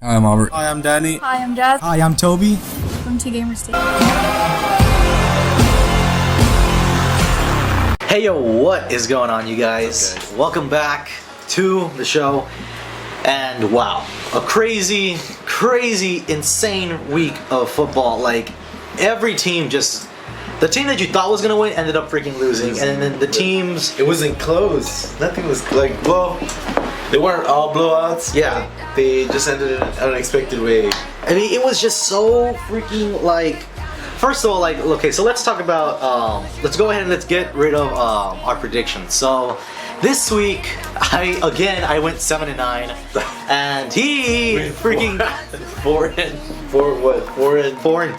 Hi, I'm Albert. Hi, I'm Danny. Hi, I'm Jazz. Hi, I'm Toby. Welcome to Gamer State. Hey yo, what is going on, you guys? Welcome back to the show. And wow, a crazy, insane week of football. Like, every team just... The team that you thought was gonna win ended up freaking losing. And then the teams... It wasn't close. Nothing was like, well, they weren't all blowouts. Yeah. They just ended in an unexpected way. I mean, it was just so freaking, like... First of all, like, okay, so let's talk about, let's go ahead and let's get rid of our predictions. So, this week, I went 7-9, and he freaking... 4 and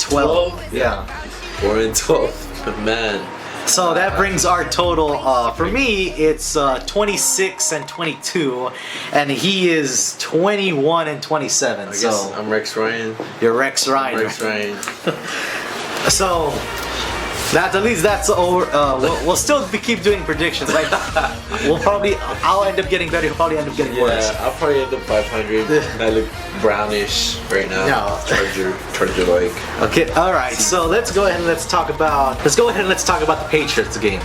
12. Yeah. 4 and 12. But man. So that brings our total, for me, it's 26 and 22, and he is 21 and 27. I guess so I'm Rex Ryan. you're Rex Ryan. Rex Ryan. So at least that's over. We'll still keep doing predictions. Like I'll end up getting better. He'll probably end up getting worse. Yeah, I'll probably end up 500. I look brownish right now. No. Charger like. Okay, all right. So let's go ahead and let's talk about the Patriots game.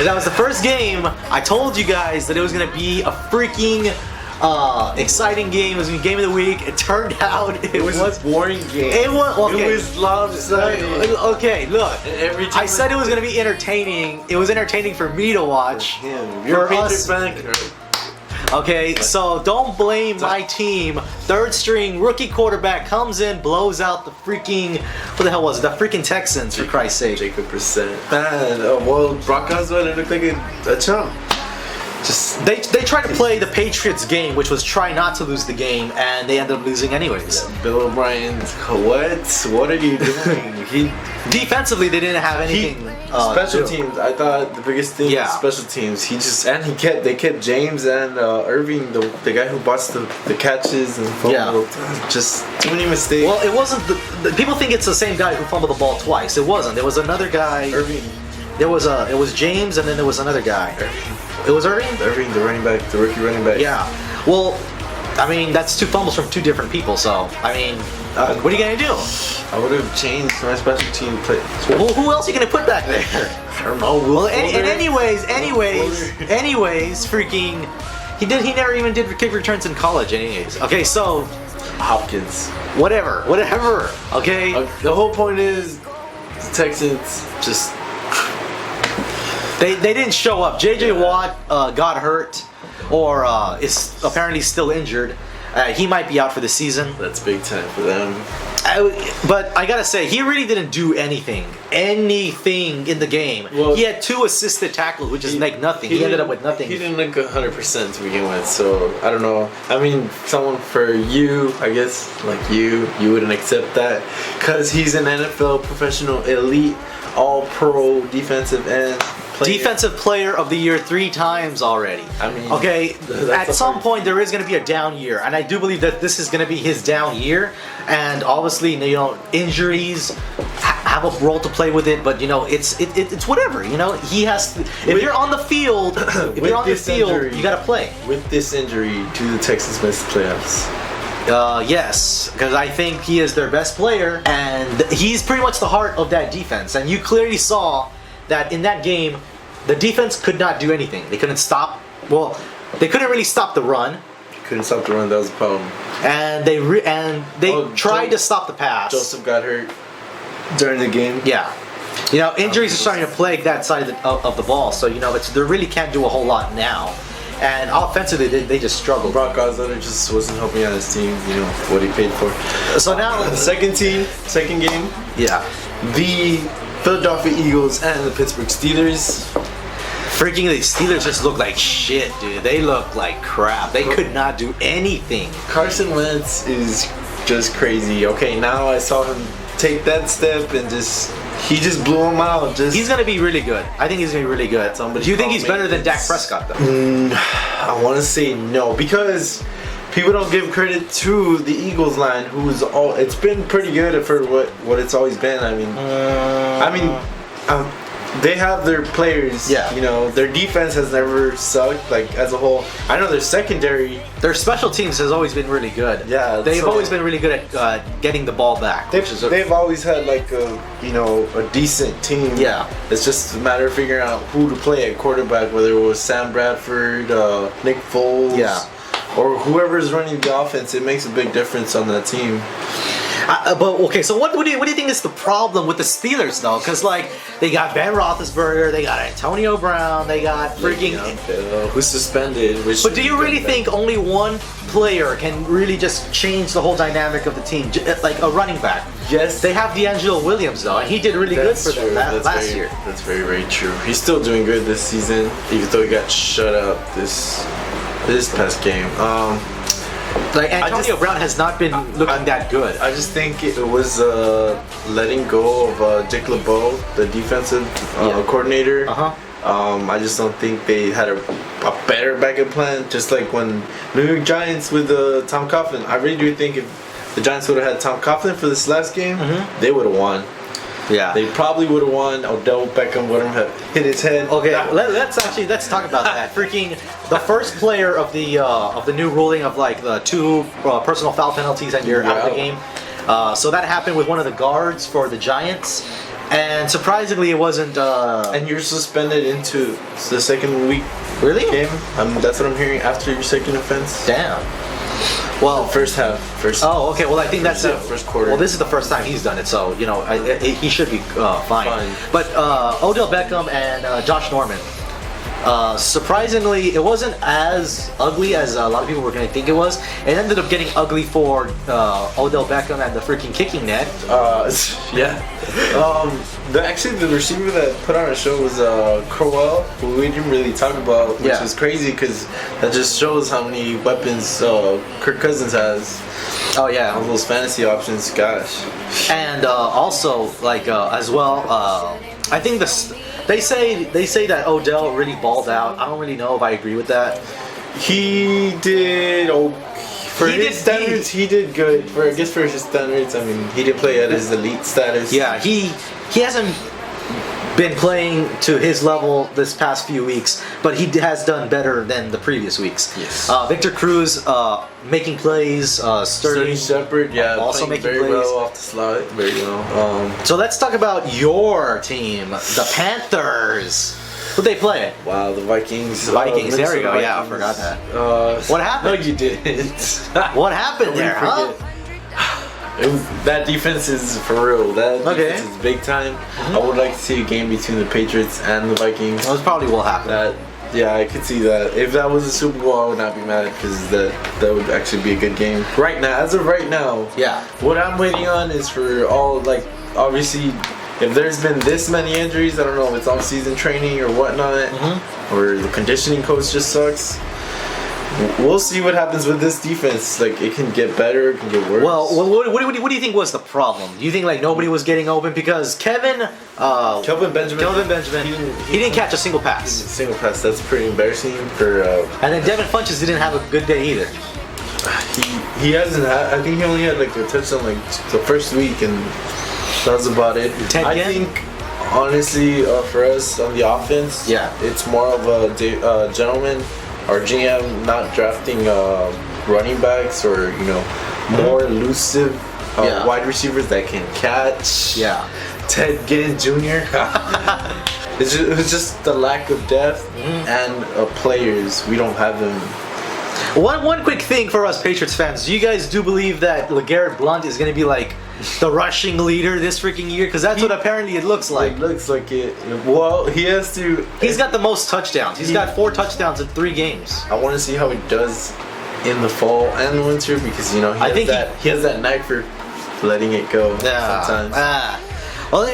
That was the first game. I told you guys that it was gonna be a freaking exciting game. It was gonna be game of the week. It turned out it was a boring game. It was okay. It was lopsided. Okay, look. Every time I said it was gonna be entertaining. It was entertaining for me to watch. You're For a us. Patriot fan. Okay, so don't blame my team. Third string rookie quarterback comes in, blows out the freaking, what the hell was it? The freaking Texans, for Christ's sake. Jacob Brissett. Man, well, Brock Osweiler looked like a chump. Just They tried to play the Patriots game, which was try not to lose the game, and they ended up losing anyways. Bill O'Brien. What are you doing? Defensively, they didn't have anything. Special to do. teams. I thought the biggest thing Yeah. was special teams. They kept James and Irving, the guy who busts the catches and fumbled. Yeah. Just too many mistakes. Well, it wasn't. The people think it's the same guy who fumbled the ball twice. It wasn't. There was another guy. Irving. It was James, and then there was another guy. It was Irving? Irving, the running back, the rookie running back. Yeah. Well, I mean, that's two fumbles from two different people, so, I mean, what are you going to do? I would have changed my special team play. Well, who else are you going to put back there? I don't know. Well, anyways, freaking, he never even did kick returns in college anyways. Okay, so, Hopkins. whatever, okay? The whole point is, the Texans just... They didn't show up. J.J. Watt got hurt, or is apparently still injured. He might be out for the season. That's big time for them. But I gotta say, he really didn't do anything in the game. Well, he had 2 assisted tackles, which is like nothing. He ended up with nothing. He didn't look 100% to begin with, so I don't know. I mean, someone for you, I guess, like you wouldn't accept that, because he's an NFL professional, elite, all-pro defensive end. Defensive Player of the Year 3 times already. I mean, okay, at some point there is going to be a down year, and I do believe that this is going to be his down year. And obviously, injuries have a role to play with it, but it's whatever. He has to. If you're on the field, you got to play. With this injury, do the Texans miss the playoffs? Yes, because I think he is their best player, and he's pretty much the heart of that defense. And you clearly saw that in that game, the defense could not do anything. They couldn't stop. Well, they couldn't really stop the run. Couldn't stop the run. That was the problem. And they tried to stop the pass. Joseph got hurt during the game. Yeah. Injuries are starting to plague that side of the ball. So they really can't do a whole lot now. And offensively, they just struggled. Brock Osweiler just wasn't helping out his team. What he paid for. So now the second game. Yeah. The Philadelphia Eagles and the Pittsburgh Steelers. Freaking the Steelers just look like shit, dude. They look like crap. They could not do anything. Carson Wentz is just crazy. Okay, now I saw him take that step and he just blew him out. He's gonna be really good. I think he's gonna be really good. Do you think he's better than Dak Prescott though? I want to say no, because people don't give credit to the Eagles line, it's been pretty good for what it's always been. they have their players. Yeah. You know, their defense has never sucked, like, as a whole. I know their secondary. Their special teams has always been really good. Yeah, they've so- always been really good at getting the ball back. They've always had, like, a decent team. Yeah. It's just a matter of figuring out who to play at quarterback, whether it was Sam Bradford, Nick Foles. Yeah. Or whoever's running the offense. It makes a big difference on that team. But okay, so what do you think is the problem with the Steelers though? Because like they got Ben Roethlisberger, they got Antonio Brown, they got freaking. Who's suspended? But do you really think only one player can really just change the whole dynamic of the team, like a running back? Yes. They have D'Angelo Williams though, and he did really good for them last year. That's very, very true. He's still doing good this season, even though he got shut up this past game. Like Antonio Brown has not been looking that good. I just think it was letting go of Dick LeBeau, the defensive coordinator. I just don't think they had a better backup plan. Just like when New York Giants with Tom Coughlin, I really do think if the Giants would have had Tom Coughlin for this last game, they would have won. Yeah. They probably would have won. Odell Beckham wouldn't have hit his head. Okay, let's talk about that. Freaking the first player of the new ruling of like the 2 personal foul penalties and you're out of the game. So that happened with one of the guards for the Giants, and surprisingly it wasn't. And you're suspended into the second week Really? game. That's what I'm hearing after your second offense. Damn. Well, First half. Oh, okay. Well, I think that's first quarter. Well, this is the first time he's done it, so you know he should be fine. But Odell Beckham and Josh Norman. Surprisingly, it wasn't as ugly as a lot of people were going to think it was. It ended up getting ugly for Odell Beckham and the freaking kicking net. Yeah. Actually, the receiver that put on a show was Crowell, who we didn't really talk about, which is crazy because that just shows how many weapons Kirk Cousins has. Oh yeah, All those fantasy options, gosh. and also like as well, I think they say that Odell really balled out. I don't really know if I agree with that. He did. For his standards, he did good. For his standards, I mean, he did play at his elite status. Yeah, he hasn't been playing to his level this past few weeks, but he has done better than the previous weeks. Yes. Victor Cruz making plays, Sterling Shepard, also playing making very plays. well off the slide, very well. So let's talk about your team, the Panthers. Who'd they play? Wow, the Vikings. Vikings, there we Minnesota go. Yeah, I Vikings. forgot that. What happened? No, you didn't. What happened there, huh? That defense is for real. That Okay. defense is big time. I would like to see a game between the Patriots and the Vikings. That probably will happen. Yeah, I could see that. If that was a Super Bowl, I would not be mad because that would actually be a good game. Right now, as of right now, Yeah. what I'm waiting on is for all, like, obviously, if there's been this many injuries, I don't know if it's off-season training or whatnot, or the conditioning coach just sucks. We'll see what happens with this defense. Like, it can get better, it can get worse. Well, what do you think was the problem? Do you think like nobody was getting open because Kelvin Benjamin, he didn't catch a single pass, Single pass, that's pretty embarrassing for. and then Devin Funches didn't have a good day either. He hasn't had. I think he only had like a touchdown like the first week, and that was about it. Ted I Ginn? think honestly, for us on the offense, Yeah. it's more of a gentleman or GM not drafting running backs or more elusive wide receivers that can catch. Yeah. Ted Ginn Jr. It was just the lack of depth and players. We don't have them. One quick thing for us Patriots fans: you guys do believe that LeGarrette Blount is going to be like the rushing leader this freaking year? Because that's what apparently it looks like. It looks like it. Well, he has to. He's got the most touchdowns. He's got 4 touchdowns in 3 games. I want to see how he does in the fall and the winter because he has that knack for letting it go sometimes. Well,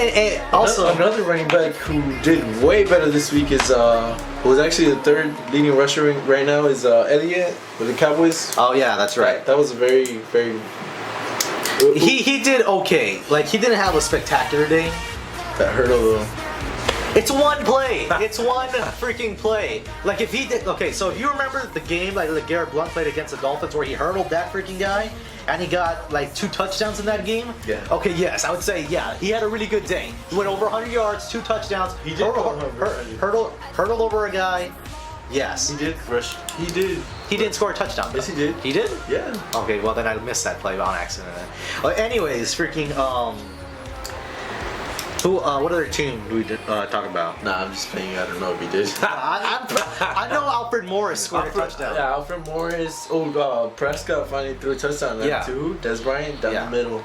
also another running back who did way better this week is who was actually the 3rd leading rusher right now is Elliott with the Cowboys. Oh yeah, that's right. That was a very, very. He did okay. Like he didn't have a spectacular day. That hurt a little. It's one play. It's one freaking play. Like if he did, okay, so if you remember the game like Garrett Blunt played against the Dolphins where he hurdled that freaking guy and he got like 2 touchdowns in that game? Yeah. Okay, yes, I would say, yeah, he had a really good day. He went over 100 yards, 2 touchdowns. He did go over 100. Hurdled over a guy. Yes. He did rush. He did. He didn't score a touchdown. Though. Yes, he did. He did? Yeah. Okay, well then I missed that play on accident. Then. Anyways, freaking who? What other team do we talk about? Nah, I'm just playing. I don't know if he did. I know Alfred Morris scored a touchdown. Yeah, Alfred Morris. Prescott finally threw a touchdown. Yeah. Too. Des Bryant down the middle.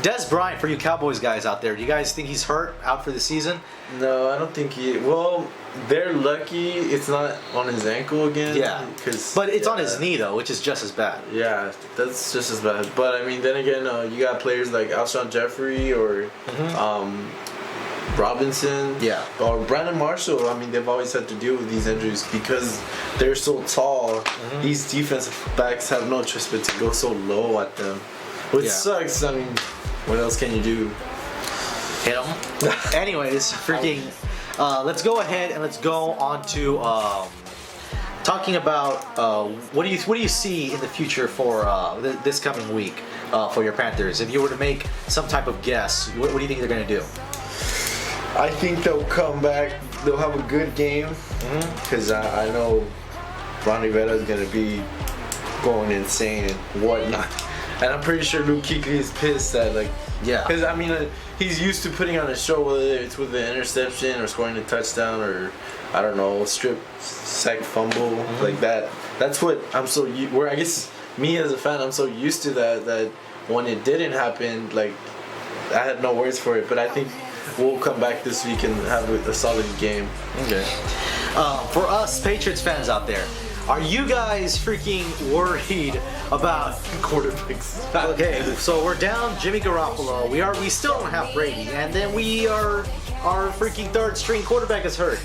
Des Bryant, for you Cowboys guys out there, do you guys think he's hurt out for the season? No, I don't think he. Well, they're lucky it's not on his ankle again. Yeah. But it's on his knee though, which is just as bad. Yeah, that's just as bad. But I mean, then again, you got players like Alshon Jeffrey or Robinson, or Brandon Marshall. I mean, they've always had to deal with these injuries because they're so tall. These defensive backs have no choice but to go so low at them, which sucks. I mean, what else can you do? Hit them. Anyways, freaking. Let's go ahead and let's go on to talking about what do you see in the future for this coming week for your Panthers? If you were to make some type of guess, what do you think they're going to do? I think they'll come back. They'll have a good game because I know Ron Rivera is going to be going insane and whatnot. And I'm pretty sure Luke Kuechly is pissed that because I mean he's used to putting on a show, whether it's with an interception or scoring a touchdown or I don't know, strip sack fumble like that. That's what I'm so where I guess me as a fan I'm so used to that when it didn't happen, like I had no words for it. But I think we'll come back this week and have a solid game. Okay. For us Patriots fans out there, are you guys freaking worried about quarterbacks? Okay, so we're down Jimmy Garoppolo. We still don't have Brady, and then our freaking third string quarterback is hurt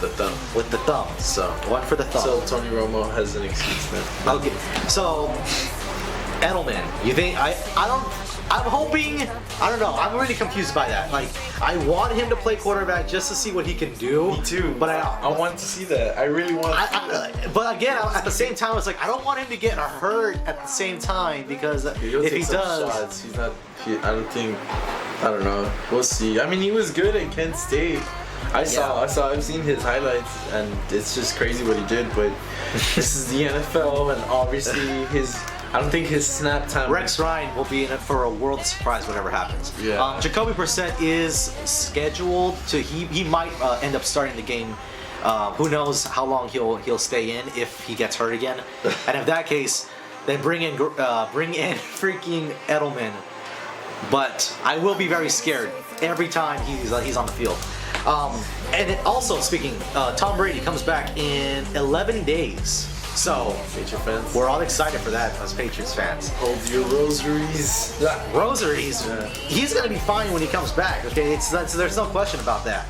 with the thumb. So one for the thumb. So Tony Romo has an excuse then. Okay, so Edelman, you think I'm hoping. I don't know. I'm really confused by that. Like, I want him to play quarterback just to see what he can do. Me too. But I want to see that. I really want. But again, at the same time, it's like I don't want him to get hurt at the same time because if he does, shots. He's not. I don't think. I don't know. We'll see. I mean, he was good at Kent State. I've seen his highlights, and it's just crazy what he did. But this is the NFL, and obviously I don't think his snap time. Rex Ryan will be in it for a world surprise, whatever happens. Yeah. Jacoby Brissett is scheduled to. He might end up starting the game. Who knows how long he'll stay in if he gets hurt again. And if that case, then bring in freaking Edelman. But I will be very scared every time he's on the field. And also speaking, Tom Brady comes back in 11 days. So, Patriot fans, we're all excited for that as Patriots fans. Hold your rosaries. Rosaries? Yeah. He's going to be fine when he comes back, okay? There's no question about that.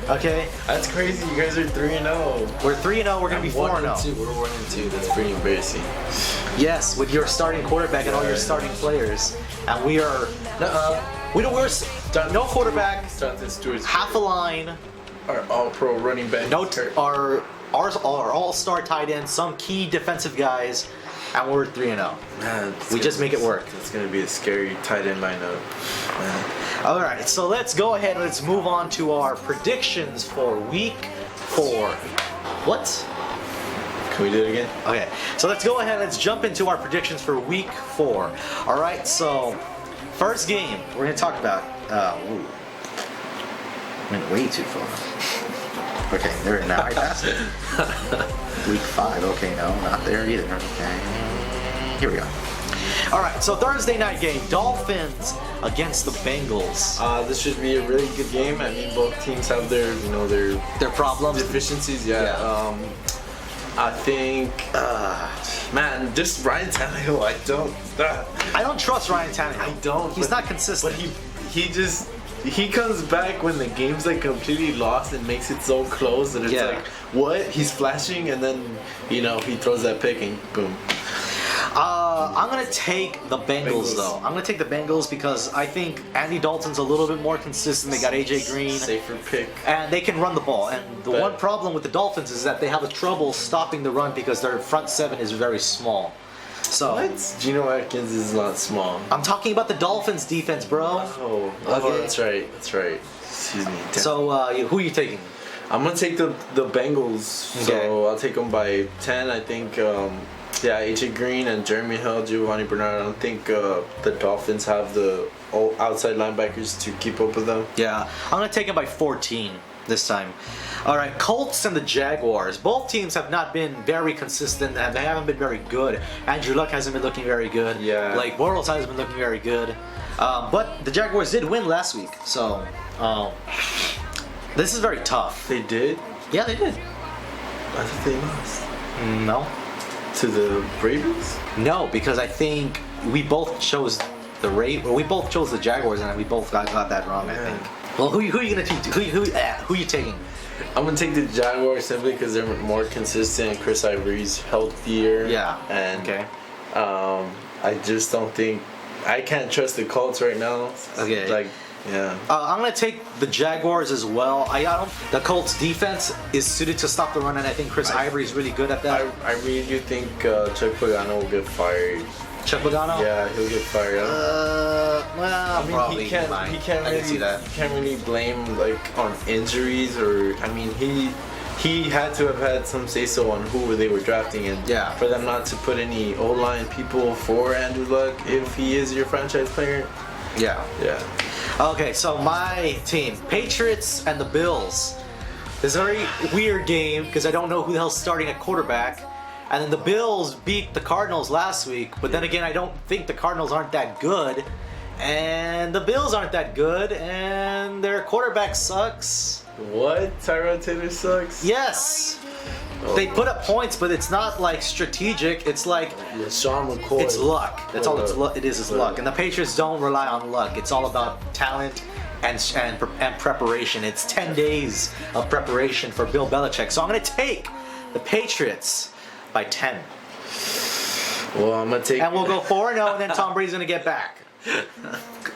Okay? That's crazy. You guys are 3-0. We're 3-0. We're going to be 4-0. We're 1-2. That's pretty embarrassing. Yes, with your starting quarterback and all your starting players. And we are... we're no quarterback. Jonathan Stewart's half a line. Our all-pro running back. Our all-star tight end, some key defensive guys, and we're 3-0. We just make it work. It's going to be a scary tight end lineup. All right, so let's go ahead and let's move on to our predictions for week 4. What? Can we do it again? Okay, so let's go ahead and let's jump into our predictions for week 4. All right, so first game we're going to talk about. Went way too far. Okay, there now I passed it. Week 5. Okay, no, not there either. Okay, here we go. All right, so Thursday night game, Dolphins against the Bengals. This should be a really good game. I mean, both teams have their problems, deficiencies. Yeah. I think, man, just Ryan Tannehill. I don't trust Ryan Tannehill. I don't. He's not consistent. But he comes back when the game's like completely lost and makes it so close that it's like, what? He's flashing and then he throws that pick and boom. I'm gonna take the Bengals though. I'm gonna take the Bengals because I think Andy Dalton's a little bit more consistent. They got AJ Green, Safer pick. and they can run the ball. And the one problem with the Dolphins is that they have a trouble stopping the run because their front seven is very small. So What? Geno Atkins is not small. I'm talking about the Dolphins defense, bro. Oh, Okay. that's right. That's right. Excuse me. Damn. So who are you taking? I'm gonna take the Bengals. Okay. So I'll take them by 10. I think. AJ Green and Jeremy Hill, Giovanni Bernard. I don't think the Dolphins have the outside linebackers to keep up with them. Yeah, I'm gonna take him by 14 this time. All right, Colts and the Jaguars. Both teams have not been very consistent and they haven't been very good. Andrew Luck hasn't been looking very good. Yeah. Blake Bortles hasn't been looking very good. But the Jaguars did win last week, so this is very tough. They did. Yeah, they did. I thought they lost No, to the Ravens. no, because I think we both chose we both chose the Jaguars, and we both got that wrong. I Yeah. think. Well, who you gonna take? Who you taking? I'm gonna take the Jaguars simply because they're more consistent. Chris Ivory's healthier. Yeah. And Okay. I just don't think I can't trust the Colts right now. Okay. Like, yeah. I'm gonna take the Jaguars as well. I don't. The Colts defense is suited to stop the run, and I think Chris Ivory is really good at that. I really do think Chuck Pagano will get fired. Chuck Pagano. Yeah, he'll get fired. Well, I mean, probably he can't. might. He can't I really. can see that. He can't really blame like on injuries or. I mean, he had to have had some say so on who they were drafting, and Yeah. for them not to put any O-line people for Andrew Luck if he is your franchise player. Yeah. Yeah. Okay, so my team, Patriots and the Bills. This is a very weird game because I don't know who the hell's starting at quarterback. And then the Bills beat the Cardinals last week, but then again, I don't think the Cardinals aren't that good. And the Bills aren't that good, and their quarterback sucks. What? Tyrod Taylor sucks. Yes! Oh. They put up points, but it's not like strategic. It's like Yeah, Sean McCoy. it's luck. That's all it is. Is Luck. luck. And the Patriots don't rely on luck. It's all about talent and preparation. It's 10 days of preparation for Bill Belichick. So I'm gonna take the Patriots by 10, Well, I'm gonna take. and we'll go 4-0, and then Tom Brady's gonna get back.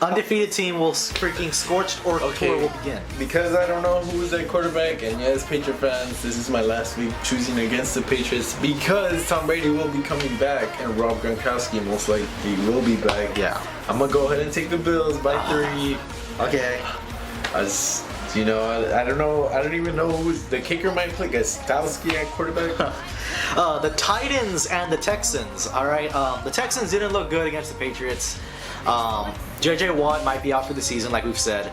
Undefeated team will freaking scorched or tour will begin. Because I don't know who's at quarterback, and yes, Patriot fans, this is my last week choosing against the Patriots because Tom Brady will be coming back, and Rob Gronkowski most likely will be back. Yeah. I'm gonna go ahead and take the Bills by 3. Okay. As you know, I don't know. I don't even know who's the kicker. Might play Gostowski at quarterback. The Titans and the Texans. All right. The Texans didn't look good against the Patriots. J.J. Watt might be out for the season, like we've said.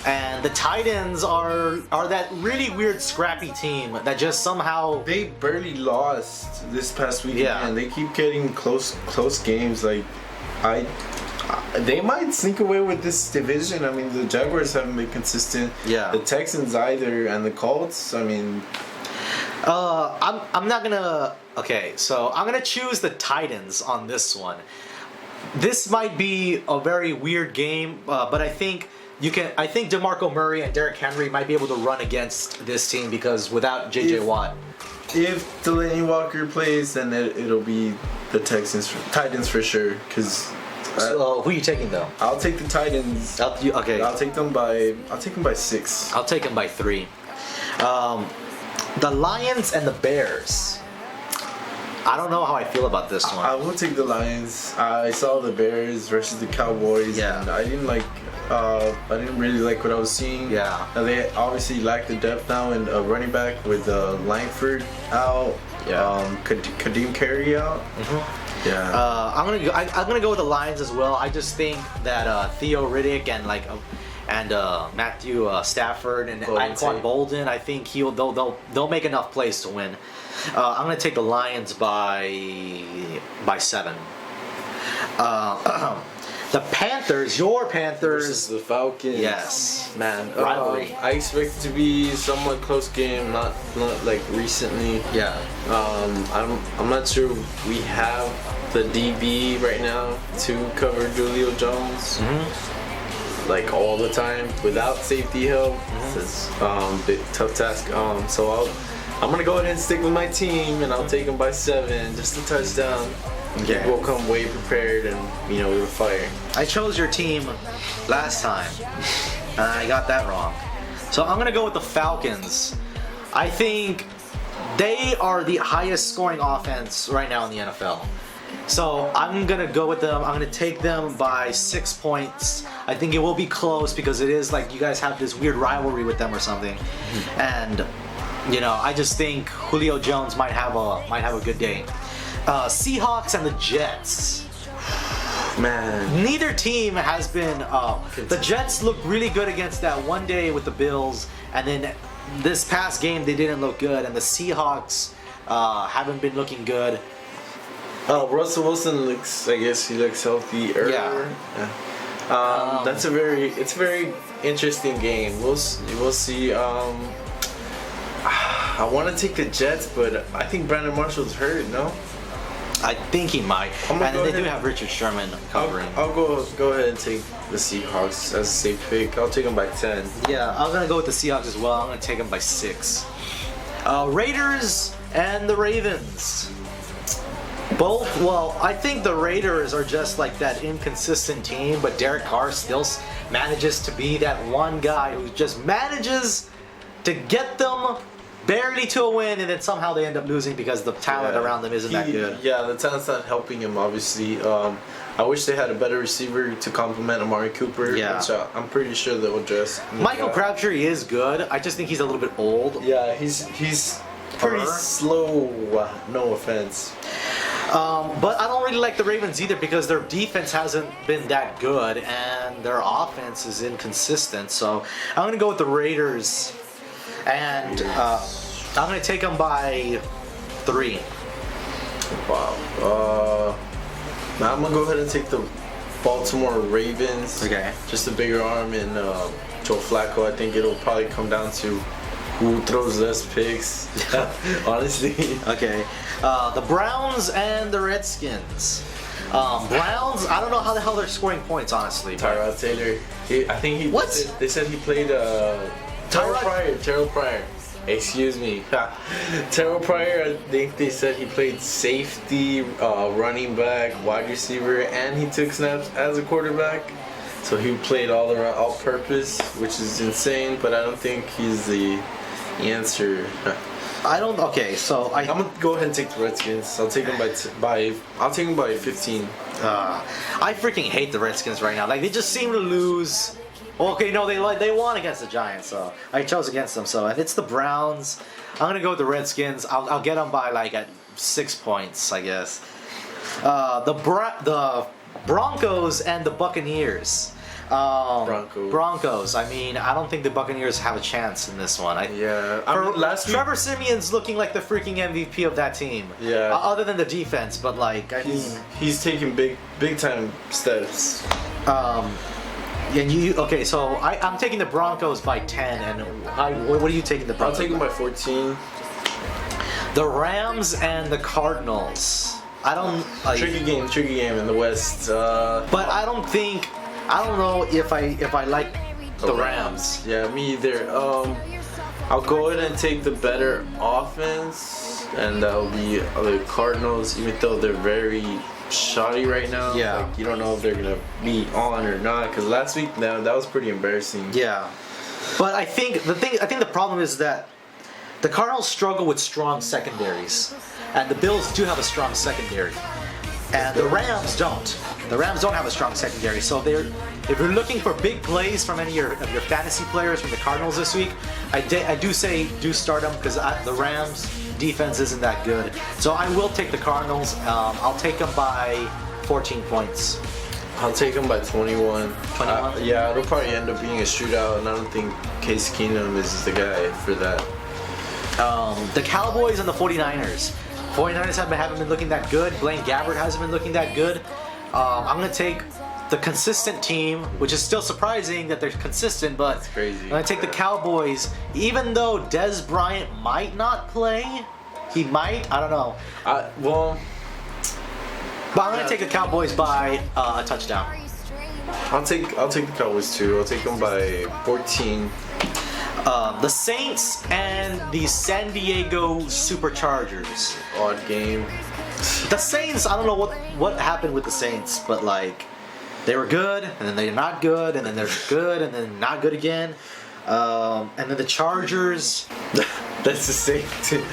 And the Titans are that really weird, scrappy team that just somehow. They barely lost this past weekend, Yeah. and they keep getting close games. Like, they might sneak away with this division. I mean, the Jaguars haven't been consistent. Yeah. The Texans either, and the Colts. I mean, I'm not gonna. Okay, so I'm gonna choose the Titans on this one. This might be a very weird game, but I think you can. I think DeMarco Murray and Derrick Henry might be able to run against this team because without J.J. Watt. if Delaney Walker plays, then it'll be the Titans for sure. Because So, who are you taking though? I'll take the Titans. Okay. I'll take them by 6. I'll take him by 3. The Lions and the Bears. I don't know how I feel about this I one. will take the Lions. I saw the Bears versus the Cowboys. Yeah. And I didn't really like what I was seeing. Yeah. Now they obviously lack the depth now in running back with Langford out. Yeah. Kadeem Carey out. Yeah. I'm gonna go with the Lions as well. I just think that Theo Riddick and Matthew Stafford and Bolden. Anquan Bolden, I think they'll make enough plays to win. I'm gonna take the Lions by 7. The Panthers, your Panthers. versus the Falcons. Yes. Man, Rivalry. I expect it to be somewhat close game, not like recently. Yeah. I'm not sure we have the DB right now to cover Julio Jones like all the time without safety help. It's big tough task. So I'm gonna go ahead and stick with my team, and I'll take them by 7, just a touchdown. Okay. We'll come way prepared and with fire. I chose your team last time, and I got that wrong. So I'm gonna go with the Falcons. I think they are the highest scoring offense right now in the NFL. So I'm gonna go with them. I'm gonna take them by 6 points. I think it will be close because it is like you guys have this weird rivalry with them or something, and I just think Julio Jones might have a good day. Seahawks and the Jets. Man, Neither team has been. The Jets looked really good against that one day with the Bills, and then this past game they didn't look good, and the Seahawks haven't been looking good. Russell Wilson looks. I guess he looks healthier. Yeah. It's a very interesting game. We'll see. I want to take the Jets, but I think Brandon Marshall's hurt. No. I think he might, and then they do have Richard Sherman covering. I'll go ahead and take the Seahawks as a safe pick. I'll take them by 10. Yeah, I'm gonna go with the Seahawks as well. I'm gonna take them by 6. Raiders and the Ravens. I think the Raiders are just like that inconsistent team, but Derek Carr still manages to be that one guy who just manages to get them barely to a win, and then somehow they end up losing because the talent around them isn't that good. Yeah, the talent's not helping him, obviously. I wish they had a better receiver to complement Amari Cooper, which I'm pretty sure they'll address. Michael Crabtree is good. I just think he's a little bit old. Yeah, he's pretty slow. No offense. But I don't really like the Ravens either because their defense hasn't been that good and their offense is inconsistent. So I'm going to go with the Raiders, and I'm going to take them by 3. Wow. Now I'm going to go ahead and take the Baltimore Ravens. Okay. Just a bigger arm and Joe Flacco. I think it'll probably come down to who throws less picks, honestly. Okay. The Browns and the Redskins. Browns, I don't know how the hell they're scoring points, honestly. Tyrod Taylor. I think he. What? They said he played Terrell Pryor. Excuse me. Terrell Pryor, I think they said he played safety, running back, wide receiver, and he took snaps as a quarterback. So he played all around, all purpose, which is insane, but I don't think he's the answer. Okay, so I'm gonna go ahead and take the Redskins. I'll take them by 15. I freaking hate the Redskins right now. Like, they just seem to lose. Okay, no, they won against the Giants, so I chose against them. So if it's the Browns, I'm gonna go with the Redskins. I'll get them by like at 6 points, I guess. The Broncos and the Buccaneers. Broncos. I mean, I don't think the Buccaneers have a chance in this one. Last week, Trevor Simeon's looking like the freaking MVP of that team. Yeah. Other than the defense, but like, I mean, he's taking big time steps. Okay, so I'm taking the Broncos by 10, and what are you taking the Broncos? I'll take them by 14. The Rams and the Cardinals. I don't like, tricky game in the West. But I don't know if I like the Rams. Yeah, me either. I'll go ahead and take the better offense, and that'll be the Cardinals, even though they're very shoddy right now. Yeah. Like, you don't know if they're gonna be on or not, because last week that was pretty embarrassing. Yeah. But I think the problem is that the Cardinals struggle with strong secondaries, and the Bills do have a strong secondary, and the Rams don't. The Rams don't have a strong secondary, so if you're looking for big plays from any of your fantasy players from the Cardinals this week, I do start them because the Rams defense isn't that good. So I will take the Cardinals. I'll take them by 14 points. I'll take them by 21. 21? Yeah, it'll probably end up being a shootout, and I don't think Case Keenum is the guy for that. The Cowboys and the 49ers. 49ers haven't been looking that good. Blaine Gabbert hasn't been looking that good. I'm going to take the consistent team, which is still surprising that they're consistent, but that's crazy. I'm going to take the Cowboys, even though Dez Bryant might not play. He might. I don't know. But I'm going to take the Cowboys by a touchdown. I'll take the Cowboys too. I'll take them by 14. The Saints and the San Diego Superchargers. Odd game. The Saints, I don't know what happened with the Saints, but like they were good, and then they're not good, and then they're good, and then not good again. And then the Chargers. That's the same too.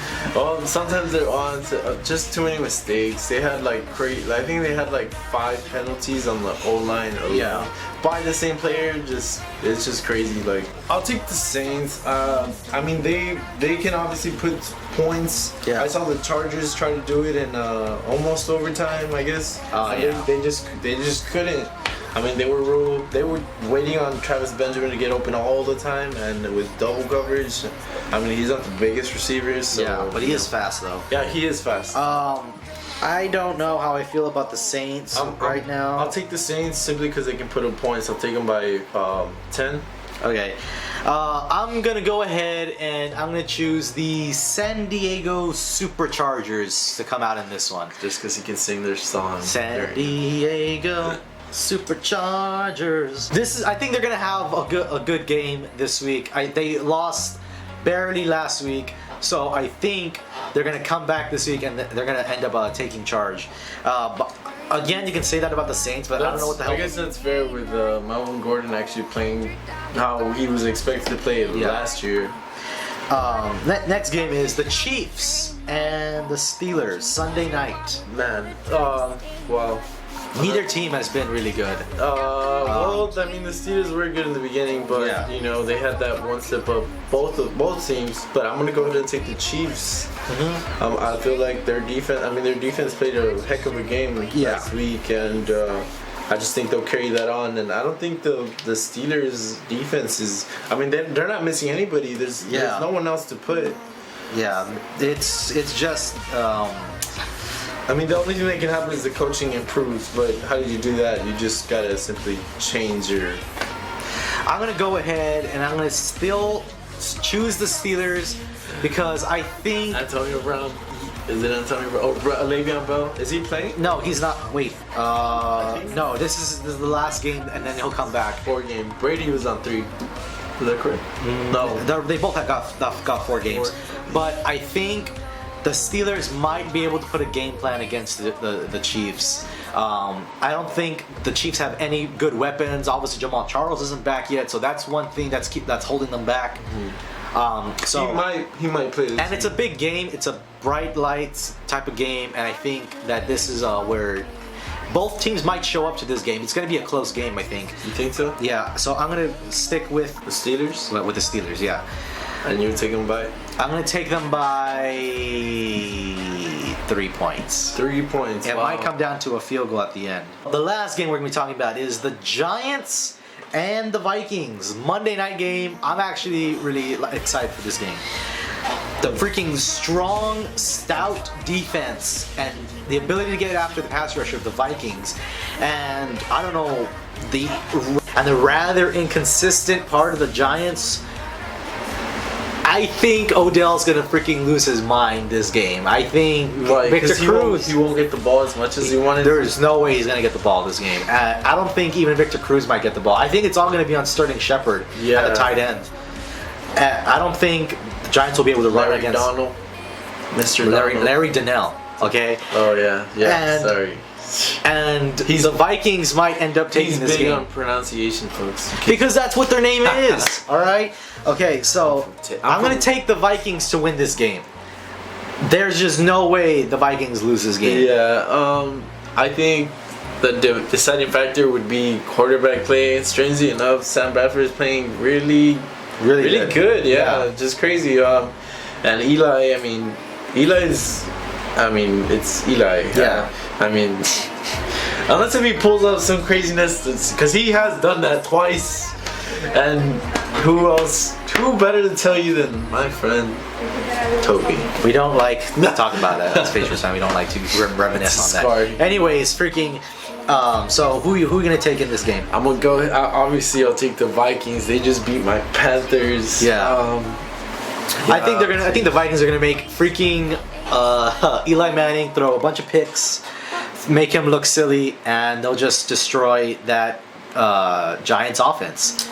Sometimes they're on to, just too many mistakes. They had like crazy. I think they had like 5 penalties on the O line. Yeah. By the same player. It's just crazy. Like I'll take the Saints. I mean they can obviously put points. Yeah. I saw the Chargers try to do it in almost overtime. I guess. Yeah. They just couldn't. I mean, they were waiting on Travis Benjamin to get open all the time, and with double coverage. I mean, he's not the biggest receiver, so Yeah, but he is fast though. Yeah, he is fast. I don't know how I feel about the Saints right now. I'll take the Saints simply because they can put up points. I'll take them by 10. Okay. I'm gonna go ahead and I'm gonna choose the San Diego Superchargers to come out in this one. Just because he can sing their song. San Diego Superchargers. I think they're gonna have a good game this week. They lost barely last week, so I think they're gonna come back this week and they're gonna end up taking charge. But again, you can say that about the Saints, but I don't know what the hell. I guess that's fair with Melvin Gordon actually playing how he was expected to play last year. Next game is the Chiefs and the Steelers Sunday night. Man, wow. Neither team has been really good. Well, I mean, the Steelers were good in the beginning, but Yeah. you know they had that one step up both teams. But I'm gonna go ahead and take the Chiefs. I feel like their defense. I mean, their defense played a heck of a game last week, and I just think they'll carry that on. And I don't think the Steelers defense is. I mean, they're not missing anybody. There's no one else to put. Yeah, it's just. I mean, the only thing that can happen is the coaching improves, but how do you do that? You just gotta simply change your. I'm gonna go ahead and I'm gonna still choose the Steelers because I think. Antonio Brown. Is it Antonio Brown? Oh, Le'Veon Bell. Is he playing? No, he's not. Wait. No, this is the last game, and then he'll come back. 4 game. Brady was on 3. Is that correct? No. They both have got 4 games, but I think the Steelers might be able to put a game plan against the Chiefs. I don't think the Chiefs have any good weapons. Obviously, Jamal Charles isn't back yet, so that's one thing that's holding them back. So he might play this. And it's a big game. It's a bright lights type of game, and I think that this is where both teams might show up to this game. It's going to be a close game, I think. You think so? Yeah. So I'm going to stick with the Steelers. With the Steelers, yeah. And you take them by? I'm going to take them by 3 points. 3 points. It might come down to a field goal at the end. The last game we're going to be talking about is the Giants and the Vikings. Monday night game. I'm actually really excited for this game. The freaking strong, stout defense and the ability to get after the pass rusher of the Vikings. And I don't know, the rather inconsistent part of the Giants. I think Odell's gonna freaking lose his mind this game. I think Victor Cruz. He won't get the ball as much as he wanted. There's no way he's gonna get the ball this game. I don't think even Victor Cruz might get the ball. I think it's all gonna be on Sterling Shepard at the tight end. I don't think the Giants will be able to run against Mr. Larry Donnell. Okay. Oh yeah. Sorry. And the Vikings might end up taking this game. He's big on pronunciation, folks. Because that's what their name is. All right. Okay. So I'm gonna take the Vikings to win this game. There's just no way the Vikings lose this game. Yeah. I think the deciding factor would be quarterback play. Strangely enough, Sam Bradford is playing really good. Yeah, just crazy. And Eli. I mean, it's Eli. Yeah. I mean, unless if he pulls up some craziness, because he has done that twice. And who else? Who better to tell you than my friend Toby? We don't like talking about that. That's Patriots time. We don't like to reminisce on that. Anyways, freaking. So who are you gonna take in this game? I'm gonna go. Obviously, I'll take the Vikings. They just beat my Panthers. Yeah. I think the Vikings are gonna make freaking Eli Manning throw a bunch of picks, make him look silly, and they'll just destroy that Giants offense.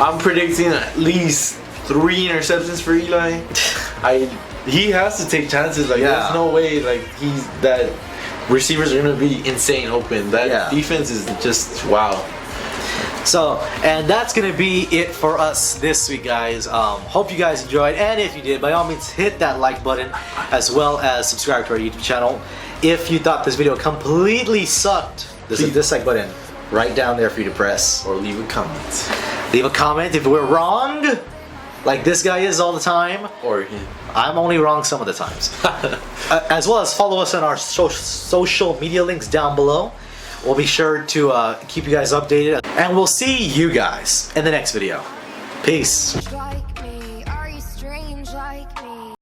I'm predicting at least 3 interceptions for Eli. he has to take chances. Like Yeah. there's no way like that receivers are gonna be insane open. That Yeah. defense is just wow. So, and that's gonna be it for us this week, guys. Hope you guys enjoyed, and if you did, by all means, hit that like button, as well as subscribe to our YouTube channel. If you thought this video completely sucked, there's a dislike button right down there for you to press. Or leave a comment. Leave a comment if we're wrong, like this guy is all the time. Or him. I'm only wrong some of the times. As well as follow us on our social media links down below. We'll be sure to keep you guys updated, and we'll see you guys in the next video. Peace.